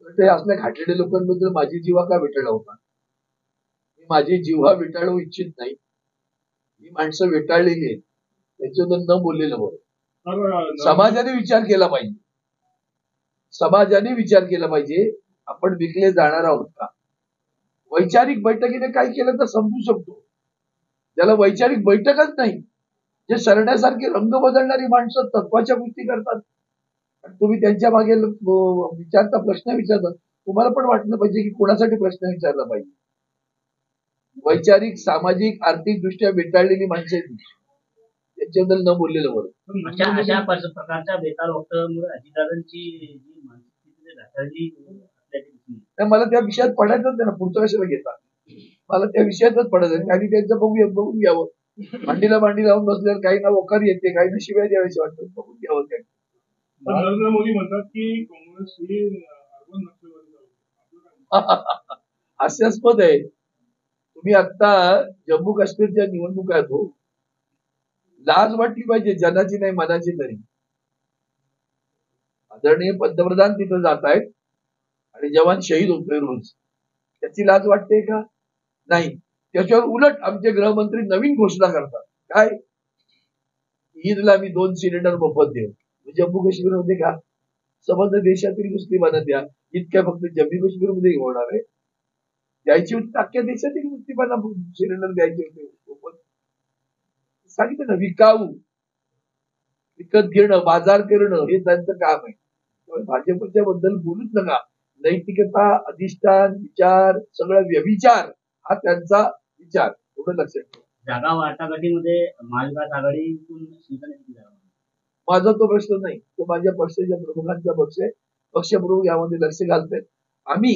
ते असल्या घाटलेल्या लोकांबद्दल माझी जीवा का विटाळला होता. मी माझी जीवा विटाळू इच्छित नाही. ही माणसं विटाळलेली आहेत, त्याच्याबद्दल न बोललेलं बरं. समाजाने विचार केला पाहिजे. समाजाने विचार केला पाहिजे, आपण विकले जाणार आहोत का. वैचारिक बैठकीने काय केलं तर समजू शकतो. ज्याला वैचारिक बैठकच नाही, जे सरण्यासारखी रंग बदलणारी माणसं तत्वाच्या गोष्टी करतात, तुम्ही त्यांच्या मागे विचारता, प्रश्न विचारता, तुम्हाला पण वाटलं पाहिजे की कोणासाठी प्रश्न विचारला पाहिजे. वैचारिक, सामाजिक, आर्थिक दृष्ट्या विटाळलेली माणसं त्याच्याबद्दल न बोललेलं बरं. अशा प्रकारच्या बेताल वक्तव्यामुळे अजितदादांची जी मानसिक ढासळली, मला त्या विषयात पडायचंच नाही ना. पुढचा कशाला घेतात, मला त्या विषयातच पडायचं. काही त्यांचं बघून घ्यावं. मांडीला मांडी लावून बसल्यावर काही ना वकार येते, काही ना शिव्या द्यावेशी वाटतात, बघून घ्यावं. काय नरेंद्र मोदी म्हणतात की काँग्रेस ही अर्बन नक्षलवादी हास्यास्पद आहे. तुम्ही आता जम्मू काश्मीरच्या निवडणुका आहेत, हो, लाज वाटली पाहिजे, जनाची नाही मनाची तरी. आदरणीय पंतप्रधान तिथं जात आहेत आणि जवान शहीद होतोय रोज, त्याची लाज वाटते का. नाही. त्याच्यावर उलट आमचे गृहमंत्री नवीन घोषणा करतात, काय, ईदला मी 2 सिलेंडर मोफत देऊ. जम्मू काश्मीरमध्ये का, समज देशातील मुस्लिमांना द्या, इतक्या फक्त जम्मू काश्मीरमध्ये होणार आहे. द्यायची होती अख्ख्या देशातील मुस्लिमांना सिलेंडर द्यायचे होते. सांगितलं ना, विकाऊ, विकत घेणं, बाजार करणं हे त्यांचं काम आहे. भाजपच्या बद्दल बोलूच नका. नैतिकता, अधिष्ठान, विचार, सगळं व्यभिचार हा त्यांचा विचार, एवढं लक्षात ठेवा. जागा वाटाघाटीमध्ये महाविकास आघाडीतून शिवसेनेची जागा, माझा तो प्रश्न नाही, तो माझ्या पक्षाच्या प्रमुखांचा पक्ष आहे. पक्षप्रमुख यामध्ये लक्ष घालतायत. आम्ही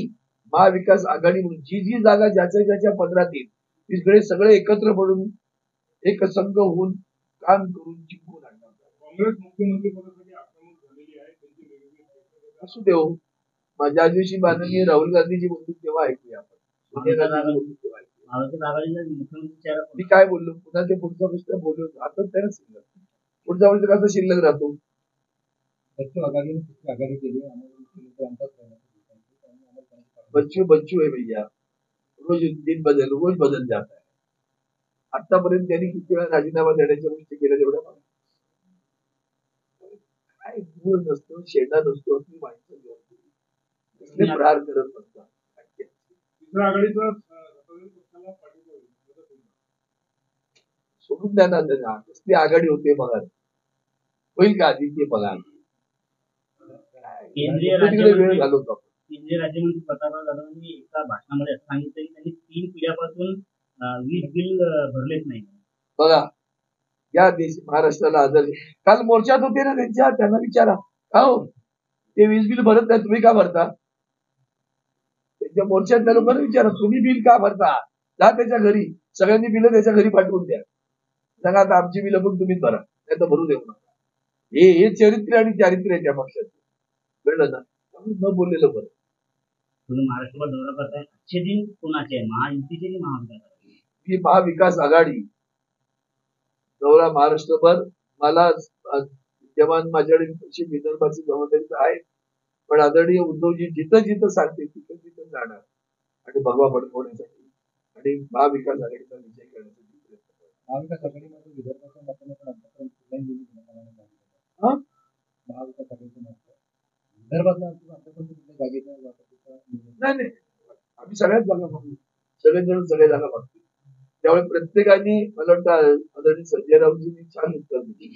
महाविकास आघाडी म्हणून जी जागा ज्याच्या पदरात येईल तिकडे सगळे एकत्र पडून एक संघ होऊन काम करून जिंकून आणणार. काँग्रेस मुख्यमंत्री पदासाठी आक्रमक झालेली आहे, असू देऊ. माझ्या दिवशी माननीय राहुल गांधीची बोलली तेव्हा ऐकूया आपण. मी काय बोललो, पुन्हा ते पुढचा प्रश्न बोललो, आता त्याला शिल्लक, पुढचा प्रश्न कसा शिल्लक राहतो. बच्चू है भैया, रोज दिन बदल जाता है. आतापर्यंत त्यांनी किती वेळा राजीनामा देण्याच्या गोष्टी केल्या तेवढ्या काय मूळ नसतो, शेडा नसतो, ती माहिती प्रहार करत नसतात. सोडून द्या ना त्यांना, कसली आघाडी होते बघा, होईल का आधी ते बघा. वेळ घालवतो. केंद्रीय राज्यमंत्री प्रतापराव जाधवांनी एका भाषणामध्ये असं सांगितलं की त्यांनी 3 पिढ्यापासून वीज बिल भरलेच नाही. बघा, या देश महाराष्ट्राला आदर. काल मोर्चात होते ना त्यांच्या, त्यांना विचारा का हो ते वीज बिल भरत नाही, तुम्ही का भरता. त्यांच्या मोर्चातल्या लोकांना विचारा, तुम्ही बिल का भरता. जा त्याच्या घरी, सगळ्यांनी बिल त्याच्या घरी पाठवून द्या, सांगा आता आमची बिल पण तुम्हीच भरा, नाही तर भरू देऊ नका. हे चरित्र आणि चारित्र्य आहे त्या पक्षाचं, कळलं ना. न बोललेलं बरं. महाराष्ट्रावर दौरा करताय, आजचे दिन कोणाचे आहे, महायुतीचे की महाविकास आघाडी. ही महाविकास आघाडी दौरा महाराष्ट्रभर. मला विद्यमान माझ्याकडे विदर्भाची जबाबदारी आहे, पण आदरणीय उद्धवजी जिथं जिथं सांगते तिथं तिथं जाणार आणि भगवा पडकवण्यासाठी आणि महाविकास आघाडीचा विजय करण्यासाठी प्रयत्न करणार. महाविकास आघाडीमध्ये विदर्भाच्या माध्यमातून महाविकास आघाडीचं नाही, आम्ही सगळ्याच जागा बघू, सगळेजण सगळ्या जागा बघतो. त्यामुळे प्रत्येकाने मला वाटतं आदरणीय संजय राऊतजींनी छान उत्तर दिली,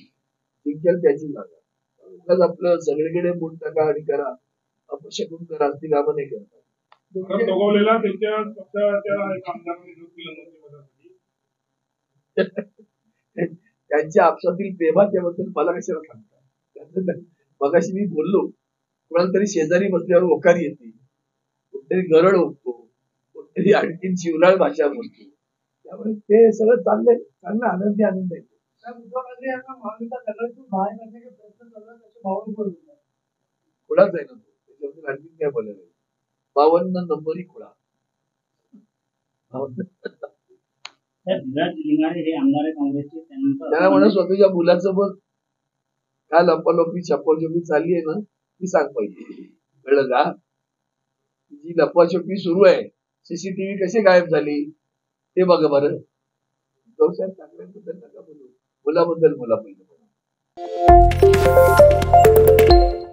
जिंकेल त्याची जागा. उगाच आपलं सगळीकडे बोट टाका आणि करा, अपशकून करा, ती कामं नाही करतात. त्यांच्या आपसातील प्रेमाच्याबद्दल मला कशाला सांगतात. मगाशी मी बोललो, कोणाला तरी शेजारी बसल्यावर ओकार येते, कोणतरी गरड होतो, कोणतरी आणखीन शिवराळ भाषा बोलतो. त्यामुळे ते सगळं चांगलं आनंद आहे. खुळाच आहे ना तो, त्याच्याबद्दल आणखीन काय बोलायला. 52 नंबरी खुळा. त्याला म्हणा स्वतःच्या मुलाचं बघ, काय लंपालोपी छप्परजोपी चालली आहे ना, ती सांग पाहिजे, कळलं का. जी लपवाछपी सुरू आहे, सीसीटीव्ही कशी गायब झाली ते बघा बरं. उद्धव साहेब ठाकरेंबद्दल नका बोलू, मुलाबद्दल बोला पहिलं.